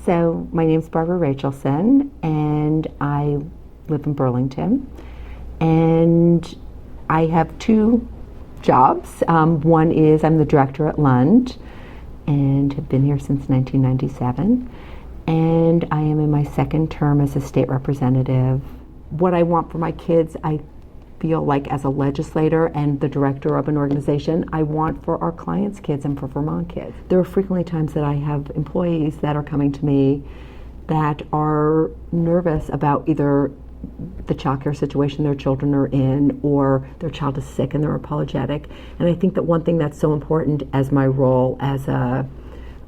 So my name's Barbara Rachelson, and I live in Burlington. And I have two jobs. One is I'm the director at LUND and have been here since 1997. And I am in my second term as a state representative. What I want for my kids, I feel like as a legislator and the director of an organization, I want for our clients' kids and for Vermont kids. There are frequently times that I have employees that are coming to me that are nervous about either the child care situation their children are in, or their child is sick and they're apologetic. And I think that one thing that's so important as my role as a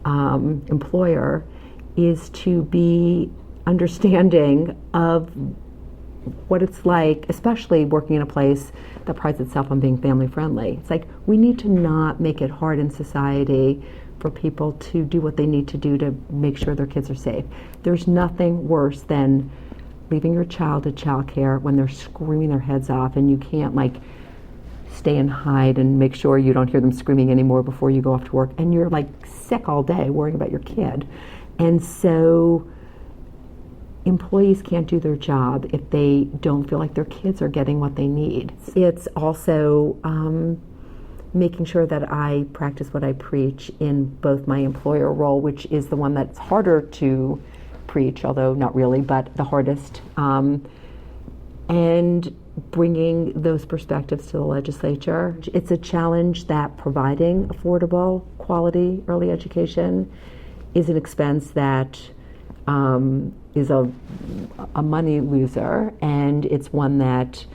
employer is to be understanding of what it's like, especially working in a place that prides itself on being family friendly. It's like we need to not make it hard in society for people to do what they need to do to make sure their kids are safe. There's nothing worse than leaving your child at child care when they're screaming their heads off and you can't stay and hide and make sure you don't hear them screaming anymore before you go off to work, and you're sick all day worrying about your kid. And so employees can't do their job if they don't feel like their kids are getting what they need. It's also making sure that I practice what I preach in both my employer role, which is the one that's harder to preach, although not really, but the hardest, and bringing those perspectives to the legislature. It's a challenge that providing affordable, quality early education is an expense that is a money loser, and it's one that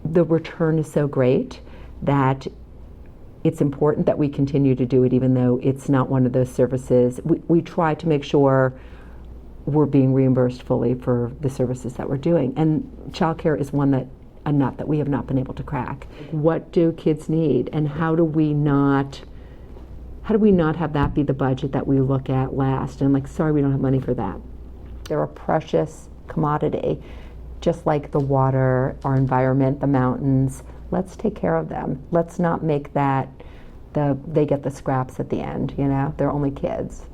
the return is so great that it's important that we continue to do it, even though it's not one of those services. We try to make sure we're being reimbursed fully for the services that we're doing, and childcare is a nut that we have not been able to crack. What do kids need, and how do we not have that be the budget that we look at last and sorry, we don't have money for that. They're a precious commodity, just like the water, our environment, the mountains. Let's take care of them. Let's not make that they get the scraps at the end, they're only kids.